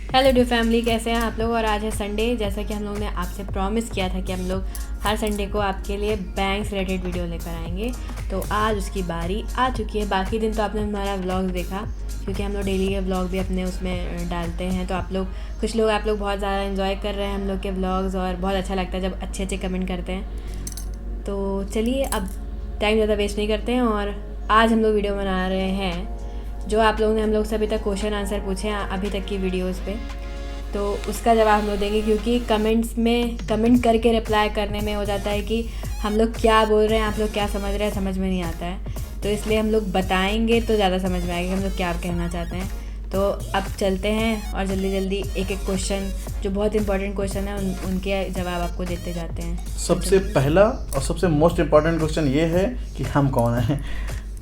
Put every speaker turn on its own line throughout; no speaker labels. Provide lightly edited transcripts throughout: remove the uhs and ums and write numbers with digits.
Hello dear family, कैसे हैं आप लोग। और आज है संडे। जैसा कि हम लोग ने आपसे प्रॉमिस किया था कि हम लोग हर संडे को आपके लिए बैंक से रिलेटेड वीडियो लेकर आएंगे, तो आज उसकी बारी आ चुकी है। बाकी दिन तो आपने हमारा व्लॉग देखा, क्योंकि हम लोग डेली के व्लॉग भी अपने उसमें डालते हैं। तो आप लोग आप लोग बहुत ज़्यादा इन्जॉय कर रहे हैं हम लोग के व्लॉग्स, और बहुत अच्छा लगता है जब अच्छे अच्छे कमेंट करते हैं। तो चलिए अब टाइम ज़्यादा वेस्ट नहीं करते हैं, और आज हम लोग वीडियो बना रहे हैं जो आप लोगों ने हम लोग से अभी तक क्वेश्चन आंसर पूछे हैं अभी तक की वीडियोस पे, तो उसका जवाब हम लोग देंगे। क्योंकि कमेंट्स में कमेंट करके रिप्लाई करने में हो जाता है कि हम लोग क्या बोल रहे हैं, आप लोग क्या समझ रहे हैं, समझ में नहीं आता है। तो इसलिए हम लोग बताएंगे तो ज़्यादा समझ में आएगा कि हम लोग क्या कहना चाहते हैं। तो अब चलते हैं और जल्दी जल्दी एक एक क्वेश्चन जो बहुत इंपॉर्टेंट क्वेश्चन है उनके जवाब आपको देते जाते हैं।
सबसे पहला और सबसे मोस्ट इम्पॉर्टेंट क्वेश्चन ये है कि हम कौन हैं।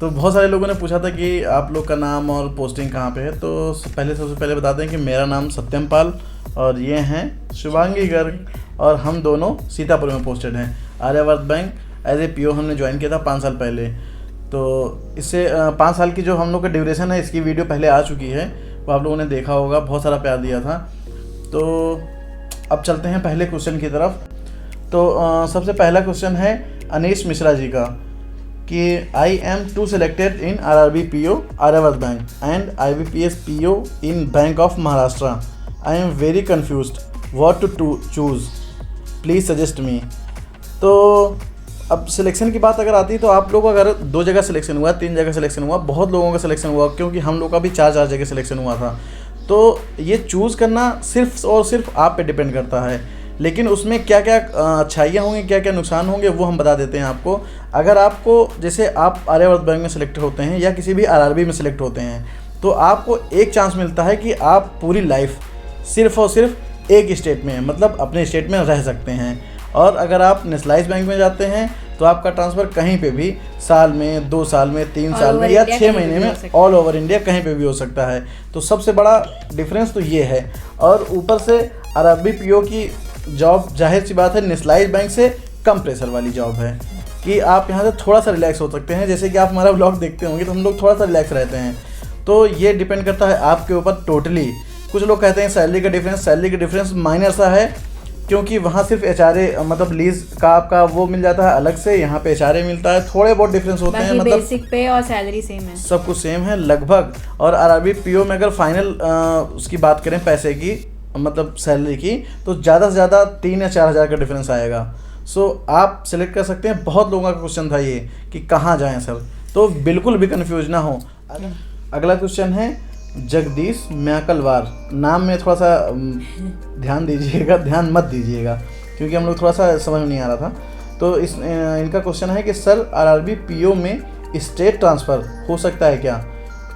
तो बहुत सारे लोगों ने पूछा था कि आप लोग का नाम और पोस्टिंग कहाँ पे है। तो सबसे पहले बता दें कि मेरा नाम सत्यम पाल और ये हैं शुभांगी गर्ग, और हम दोनों सीतापुर में पोस्टेड हैं। Aryavart Bank as a PO हमने ज्वाइन किया था 5 साल पहले। तो इससे 5 साल की जो हम लोग का ड्यूरेशन है, इसकी वीडियो पहले आ चुकी है, वो आप लोगों ने देखा होगा, बहुत सारा प्यार दिया था। तो अब चलते हैं पहले क्वेश्चन की तरफ। तो सबसे पहला क्वेश्चन है अनीश मिश्रा जी का कि I am two selected in RRB PO Aryavart Bank and IBPS PO in Bank of Maharashtra. I am very confused what to choose, please suggest me. तो अब सिलेक्शन की बात अगर आती है तो आप लोगों का अगर 2 जगह सिलेक्शन हुआ, 3 जगह सिलेक्शन हुआ, बहुत लोगों का सिलेक्शन हुआ, क्योंकि हम लोग का भी 4 जगह सिलेक्शन हुआ था। तो ये चूज़ करना सिर्फ और सिर्फ आप पे डिपेंड करता है। लेकिन उसमें क्या क्या अच्छाइयाँ होंगी, क्या क्या नुकसान होंगे, वो हम बता देते हैं आपको। अगर आपको जैसे आप आर्यावर्त बैंक में सिलेक्ट होते हैं या किसी भी RRB में सिलेक्ट होते हैं, तो आपको एक चांस मिलता है कि आप पूरी लाइफ सिर्फ और सिर्फ एक स्टेट में, मतलब अपने स्टेट में रह सकते हैं। और अगर आप नेशनलाइज बैंक में जाते हैं तो आपका ट्रांसफ़र कहीं पे भी साल में, 2 साल में, 3 साल में या 6 महीने में ऑल ओवर इंडिया कहीं पे भी हो सकता है। तो सबसे बड़ा डिफरेंस तो ये है। और ऊपर से RRB PO की जॉब जाहिर सी बात है नेशनलाइज बैंक से कम प्रेशर वाली जॉब है कि आप यहाँ से थोड़ा सा रिलैक्स हो सकते हैं। जैसे कि आप हमारा व्लॉग देखते होंगे तो हम लोग थोड़ा सा रिलैक्स रहते हैं। तो ये डिपेंड करता है आपके ऊपर टोटली। कुछ लोग कहते हैं सैलरी का डिफरेंस माइनर सा है, क्योंकि वहाँ सिर्फ HRA मतलब लीज का आपका वो मिल जाता है अलग से, यहाँ पे HRA मिलता है। थोड़े बहुत डिफरेंस होते हैं, मतलब
बेसिक पे और सैलरी सेम है,
सब कुछ सेम है लगभग। और RRB PO में अगर फाइनल उसकी बात करें पैसे की, मतलब सैलरी की, तो ज़्यादा से ज़्यादा 3 या 4 हज़ार का डिफरेंस आएगा। सो आप सिलेक्ट कर सकते हैं। बहुत लोगों का क्वेश्चन था ये कि कहाँ जाएं सर, तो बिल्कुल भी कंफ्यूज ना हो। अगला क्वेश्चन है जगदीश म्याकलवार। नाम में थोड़ा सा ध्यान मत दीजिएगा, क्योंकि हम लोग थोड़ा सा समझ में नहीं आ रहा था। तो इनका क्वेश्चन है कि सर RRB PO में स्टेट ट्रांसफ़र हो सकता है क्या।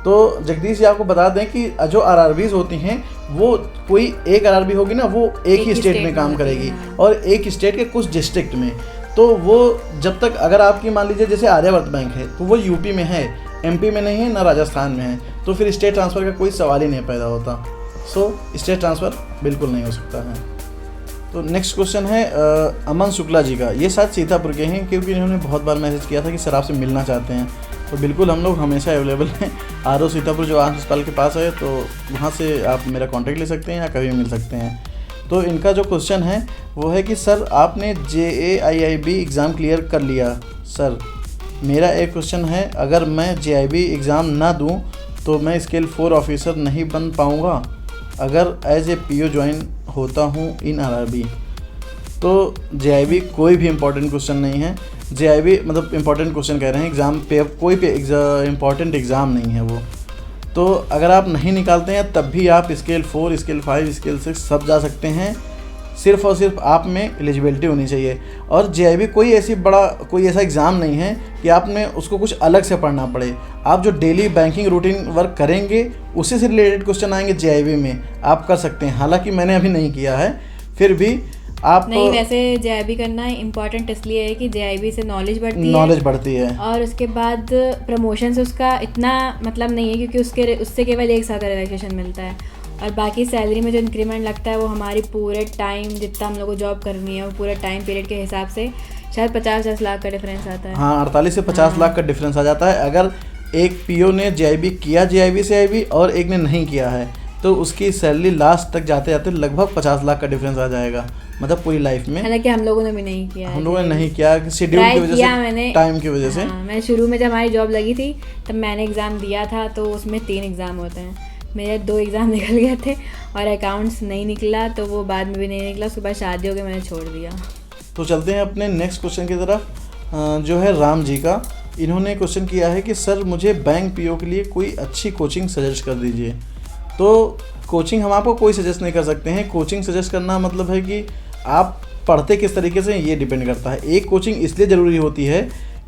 तो जगदीश जी आपको बता दें कि जो RRBs होती हैं वो कोई एक RRB होगी ना, वो एक ही स्टेट में काम करेगी, और एक स्टेट के कुछ डिस्ट्रिक्ट में। तो वो जब तक अगर आपकी मान लीजिए जैसे आर्यावर्त बैंक है तो वो यूपी में है, MP में नहीं है, ना राजस्थान में है, तो फिर स्टेट ट्रांसफ़र का कोई सवाल ही नहीं पैदा होता। सो स्टेट ट्रांसफ़र बिल्कुल नहीं हो सकता है। तो नेक्स्ट क्वेश्चन है अमन शुक्ला जी का। ये शायद सीतापुर के हैं, क्योंकि इन्होंने बहुत बार मैसेज किया था कि सर आपसे मिलना चाहते हैं। तो बिल्कुल हम लोग हमेशा अवेलेबल हैं। RO सीतापुर जो आर्म्स अस्पताल के पास है, तो वहाँ से आप मेरा कांटेक्ट ले सकते हैं या कभी मिल सकते हैं। तो इनका जो क्वेश्चन है वो है कि सर आपने JAIIB एग्ज़ाम क्लियर कर लिया। सर मेरा एक क्वेश्चन है, अगर मैं JIB एग्ज़ाम ना दूँ तो मैं स्केल 4 ऑफिसर नहीं बन पाऊँगा अगर एज ए PO ज्वाइन होता हूँ इन RRB। तो JIB कोई भी इम्पोर्टेंट क्वेश्चन नहीं है। JIB मतलब इम्पॉर्टेंट क्वेश्चन कह रहे हैं, एग्ज़ाम पे कोई पे इम्पॉर्टेंट एग्ज़ाम नहीं है वो। तो अगर आप नहीं निकालते हैं तब भी आप स्केल 4, स्केल 5, स्केल 6 सब जा सकते हैं। सिर्फ़ और सिर्फ आप में एलिजिबिलिटी होनी चाहिए। और JIB कोई ऐसा एग्ज़ाम नहीं है कि आपने उसको कुछ अलग से पढ़ना पड़े। आप जो डेली बैंकिंग रूटीन वर्क करेंगे उसी से रिलेटेड क्वेश्चन आएंगे JIB में, आप कर सकते हैं। हालांकि मैंने अभी नहीं किया है, फिर भी आप
नहीं। वैसे JIB करना इम्पोर्टेंट इसलिए है कि JIB से नॉलेज बढ़ती है, और उसके बाद प्रमोशन से उसका इतना मतलब नहीं है, क्योंकि उससे केवल 1 साल का रिलैक्सेशन मिलता है। और बाकी सैलरी में जो इंक्रीमेंट लगता है वो हमारी पूरे टाइम जितना हम लोग को जॉब करनी है वो पूरे टाइम पीरियड के हिसाब से शायद 50 लाख का डिफरेंस आता है।
हाँ, 48 से 50 लाख का डिफरेंस आ जाता है। अगर एक PO ने JIB किया JIB से IB और एक ने नहीं किया है, तो उसकी सैलरी लास्ट तक जाते जाते लगभग 50 लाख का डिफरेंस आ जाएगा, मतलब पूरी लाइफ में।
हालांकि हम लोगों ने भी नहीं किया है,
हम लोगों ने नहीं किया, शेड्यूल की वजह से, टाइम की वजह से।
मैं शुरू में जब हमारी जॉब लगी थी तब मैंने एग्ज़ाम दिया था, तो उसमें 3 एग्ज़ाम होते हैं, मेरे 2 एग्ज़ाम निकल गए थे और अकाउंट्स नहीं निकला, तो वो बाद में भी नहीं निकला, उसके बाद शादी हो गई, मैंने छोड़ दिया।
तो चलते हैं अपने नेक्स्ट क्वेश्चन की तरफ, जो है राम जी का। इन्होंने क्वेश्चन किया है कि सर मुझे बैंक पीओ के लिए कोई अच्छी कोचिंग सजेस्ट कर दीजिए। तो कोचिंग हम आपको कोई सजेस्ट नहीं कर सकते हैं। कोचिंग सजेस्ट करना मतलब है कि आप पढ़ते किस तरीके से, ये डिपेंड करता है। एक कोचिंग इसलिए ज़रूरी होती है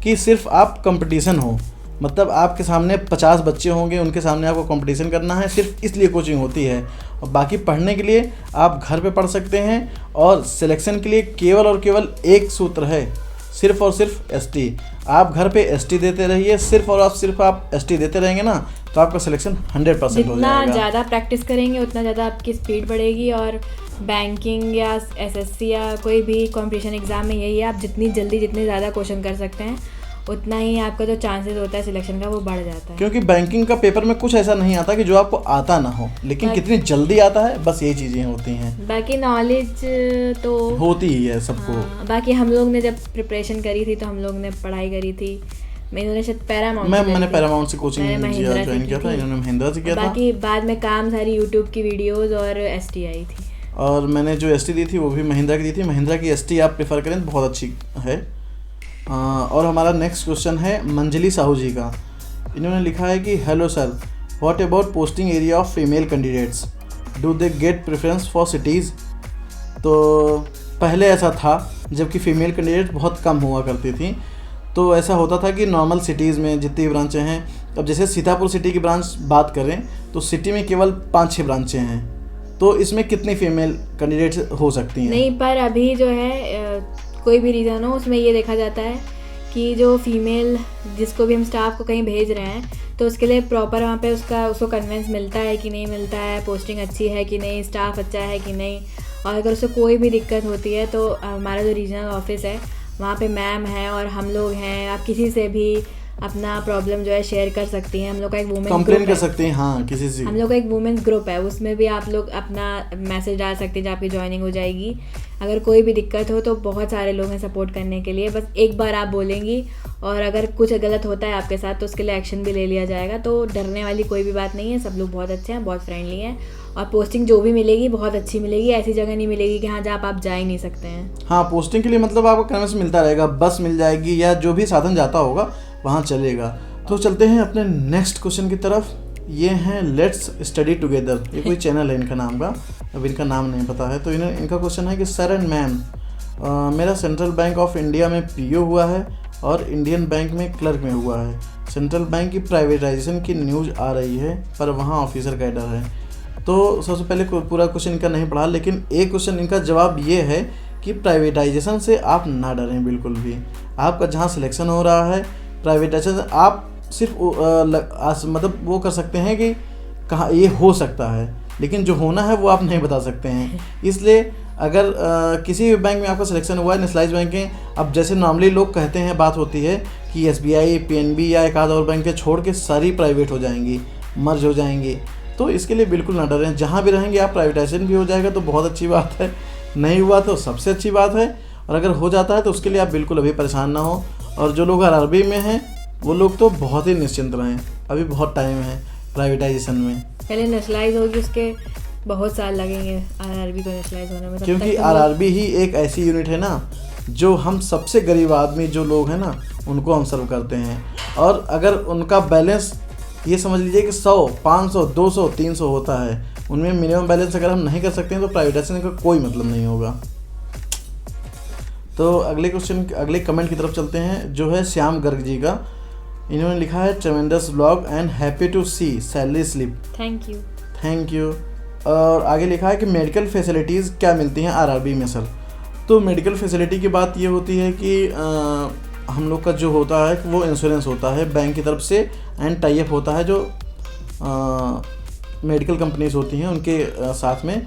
कि सिर्फ आप कंपटीशन हो, मतलब आपके सामने 50 बच्चे होंगे, उनके सामने आपको कंपटीशन करना है, सिर्फ इसलिए कोचिंग होती है। और बाकी पढ़ने के लिए आप घर पे पढ़ सकते हैं, और सिलेक्शन के लिए केवल और केवल एक सूत्र है, सिर्फ और सिर्फ एसटी। आप घर पे एसटी देते रहिए, सिर्फ और सिर्फ आप एसटी देते रहेंगे ना, तो आपका सिलेक्शन 100% हो जाएगा।
जितना ज़्यादा प्रैक्टिस करेंगे उतना ज़्यादा आपकी स्पीड बढ़ेगी, और बैंकिंग या एसएससी या कोई भी कॉम्पिटिशन एग्ज़ाम में यही है, आप जितनी जल्दी जितने ज़्यादा क्वेश्चन कर सकते हैं उतना ही आपका जो चांसेस होता है सिलेक्शन का वो बढ़ जाता है।
क्योंकि बैंकिंग का पेपर में कुछ ऐसा नहीं आता कि जो आपको आता ना हो, लेकिन कितनी जल्दी आता है, बस यही चीज़ें होती हैं।
बाकी नॉलेज तो
होती ही है सबको।
बाकी हम लोग ने जब प्रिपरेशन करी थी तो हम लोग ने पढ़ाई करी थी, मैंने शायद
मैंने पैरामाउंट से कोचिंग ज्वाइन किया था, इन्होंने महिंद्रा से किया था।
बाकी बाद में काम सारी यूट्यूब की वीडियोस और एसटी आई थी,
और मैंने जो एसटी दी थी वो भी महिंद्रा की दी थी। महिंद्रा की एसटी आप प्रेफर करें तो बहुत अच्छी है। और हमारा नेक्स्ट क्वेश्चन है मंजली साहू जी का। इन्होंने लिखा है कि hello sir, what about posting area of female candidates, do they get preference for cities. तो पहले ऐसा था जबकि फ़ीमेल कैंडिडेट बहुत कम हुआ करती थी, तो ऐसा होता था कि नॉर्मल सिटीज़ में जितनी ब्रांचें हैं, अब जैसे सीतापुर सिटी की ब्रांच बात करें तो सिटी में केवल 5-6 ब्रांचें हैं, तो इसमें कितनी फ़ीमेल कैंडिडेट्स हो सकती हैं?
नहीं, पर अभी जो है कोई भी रीज़न हो उसमें ये देखा जाता है कि जो फीमेल जिसको भी हम स्टाफ को कहीं भेज रहे हैं तो उसके लिए प्रॉपर वहाँ पे उसको कन्वेंस मिलता है कि नहीं मिलता है, पोस्टिंग अच्छी है कि नहीं, स्टाफ अच्छा है कि नहीं। और अगर उससे कोई भी दिक्कत होती है तो हमारा जो रीजनल ऑफिस है वहाँ पे मैम है और हम लोग हैं, आप किसी से भी अपना प्रॉब्लम जो है शेयर कर सकती हैं। हम लोग का एक वुमेन
कंप्लेन कर सकते हैं, हाँ किसी से।
हम लोग का एक वुमेन्स ग्रुप है, उसमें भी आप लोग अपना मैसेज डाल सकते हैं जहाँ आपकी ज्वाइनिंग हो जाएगी। अगर कोई भी दिक्कत हो तो बहुत सारे लोग हैं सपोर्ट करने के लिए, बस एक बार आप बोलेंगी और अगर कुछ गलत होता है आपके साथ तो उसके लिए एक्शन भी ले लिया जाएगा। तो डरने वाली कोई भी बात नहीं है, सब लोग बहुत अच्छे हैं, बहुत फ्रेंडली हैं, और पोस्टिंग जो भी मिलेगी बहुत अच्छी मिलेगी। ऐसी जगह नहीं मिलेगी कि हाँ जहाँ आप जा ही नहीं सकते हैं।
हाँ, पोस्टिंग के लिए मतलब आपको कन्वेंस मिलता रहेगा, बस मिल जाएगी या जो भी साधन जाता होगा वहाँ चलेगा। तो चलते हैं अपने नेक्स्ट क्वेश्चन की तरफ। ये हैं लेट्स स्टडी टुगेदर, ये कोई चैनल है इनका नाम का, अब इनका नाम नहीं पता है। तो इनका क्वेश्चन है कि सर एंड मैम, मेरा सेंट्रल बैंक ऑफ इंडिया में पीओ हुआ है और इंडियन बैंक में क्लर्क में हुआ है। सेंट्रल बैंक की प्राइवेटाइजेशन की न्यूज़ आ रही है पर वहाँ ऑफिसर कैडर है। तो सबसे पहले पूरा क्वेश्चन इनका नहीं पढ़ा, लेकिन एक क्वेश्चन इनका जवाब ये है कि प्राइवेटाइजेशन से आप ना डरें बिल्कुल भी। आपका जहाँ सिलेक्शन हो रहा है प्राइवेटाइजेशन, आप सिर्फ मतलब वो कर सकते हैं कि कहाँ ये हो सकता है, लेकिन जो होना है वो आप नहीं बता सकते हैं। इसलिए अगर किसी भी बैंक में आपका सिलेक्शन हुआ है, नेशनलाइज बैंकें, अब जैसे नॉर्मली लोग कहते हैं, बात होती है कि एसबीआई, पीएनबी या एक आध और बैंकें छोड़ के सारी प्राइवेट हो जाएंगी, मर्ज हो जाएंगी। तो इसके लिए बिल्कुल ना डरें, जहाँ भी रहेंगे आप प्राइवेटाइजेशन भी हो जाएगा तो बहुत अच्छी बात है, नहीं हुआ तो सबसे अच्छी बात है, और अगर हो जाता है तो उसके लिए आप बिल्कुल अभी परेशान ना हो। और जो लोग आरआरबी में हैं वो लोग तो बहुत ही निश्चिंत रहें, अभी बहुत टाइम है प्राइवेटाइजेशन में।
पहले नेशनलाइज होगी उसके बहुत साल लगेंगे आरआरबी को नेशनलाइज होने में,
क्योंकि आरआरबी ही एक ऐसी यूनिट है ना जो हम सबसे गरीब आदमी जो लोग हैं ना उनको हम सर्व करते हैं। और अगर उनका बैलेंस ये समझ लीजिए कि 100, 500, 200, 300 होता है, उनमें मिनिमम बैलेंस अगर हम नहीं कर सकते हैं तो प्राइवेटाइजेशन का कोई मतलब नहीं होगा। तो अगले कमेंट की तरफ चलते हैं, जो है श्याम गर्ग जी का। इन्होंने लिखा है tremendous vlog and happy to see salary slip, thank you. और आगे लिखा है कि मेडिकल फैसिलिटीज़ क्या मिलती हैं आरआरबी में सर। तो मेडिकल फैसिलिटी की बात ये होती है कि हम लोग का जो होता है वो इंश्योरेंस होता है बैंक की तरफ से, एंड टाई अप होता है जो मेडिकल कंपनीज होती हैं उनके साथ में।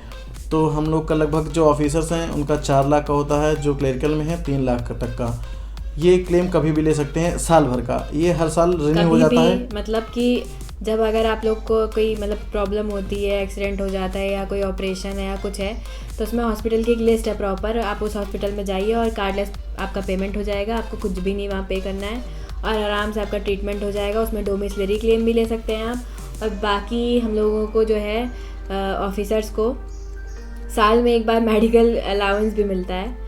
तो हम लोग का लगभग जो ऑफिसर्स हैं उनका 4 लाख का होता है, जो क्लरिकल में है 3 लाख तक का। ये क्लेम कभी भी ले सकते हैं साल भर का, ये हर साल रिन्यू हो जाता है।
मतलब कि जब अगर आप लोग को कोई मतलब प्रॉब्लम होती है, एक्सीडेंट हो जाता है या कोई ऑपरेशन है या कुछ है, तो उसमें हॉस्पिटल की एक लिस्ट है प्रॉपर, आप उस हॉस्पिटल में जाइए और कार्डलेस आपका पेमेंट हो जाएगा, आपको कुछ भी नहीं वहाँ पे करना है और आराम से आपका ट्रीटमेंट हो जाएगा। उसमें डोमिसलरी क्लेम भी ले सकते हैं आप। और बाकी हम लोगों को जो है ऑफिसर्स को साल में एक बार मेडिकल अलाउंस भी मिलता है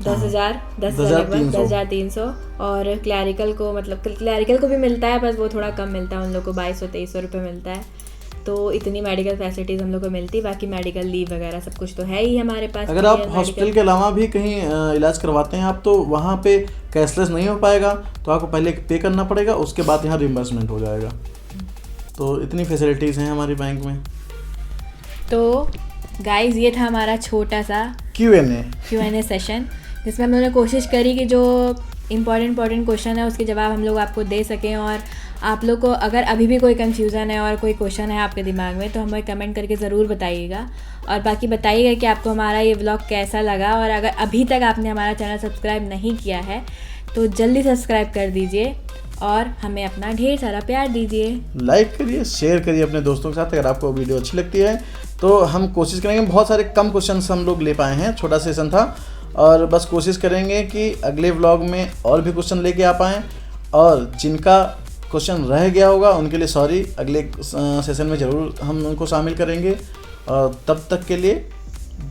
10,000 लगभग 10,300। और क्लैरिकल को मतलब क्लैरिकल को भी मिलता है, बस वो थोड़ा कम मिलता है, उन लोग को 2200-2300 रुपये मिलता है। तो इतनी मेडिकल फैसिलिटीज़ हम लोग को मिलती है। बाकी मेडिकल लीव वगैरह सब कुछ तो है ही हमारे पास।
अगर आप हॉस्पिटल के अलावा भी कहीं इलाज करवाते हैं आप, तो वहाँ पे कैशलेस नहीं हो पाएगा, तो आपको पहले पे करना पड़ेगा, उसके बाद यहाँ रिम्बर्समेंट हो जाएगा। तो इतनी फैसिलिटीज़ हैं हमारे बैंक में।
तो गाइस ये था हमारा छोटा सा Q&A सेशन, जिसमें हम लोगों ने कोशिश करी कि जो इम्पॉर्टेंट क्वेश्चन है उसके जवाब हम लोग आपको दे सकें। और आप लोग को अगर अभी भी कोई कन्फ्यूज़न है और कोई क्वेश्चन है आपके दिमाग में, तो हमें कमेंट करके ज़रूर बताइएगा। और बाकी बताइएगा कि आपको हमारा ये व्लॉग कैसा लगा। और अगर अभी तक आपने हमारा चैनल सब्सक्राइब नहीं किया है तो जल्दी सब्सक्राइब कर दीजिए और हमें अपना ढेर सारा प्यार दीजिए।
लाइक करिए, शेयर करिए अपने दोस्तों के साथ। अगर आपको वीडियो अच्छी लगती है तो हम कोशिश करेंगे, बहुत सारे कम क्वेश्चन हम लोग ले पाए हैं, छोटा सेशन था, और बस कोशिश करेंगे कि अगले व्लॉग में और भी क्वेश्चन लेके आ पाएँ। और जिनका क्वेश्चन रह गया होगा उनके लिए सॉरी, अगले सेशन में ज़रूर हम उनको शामिल करेंगे। और तब तक के लिए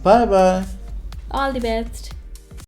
bye bye,
all the best.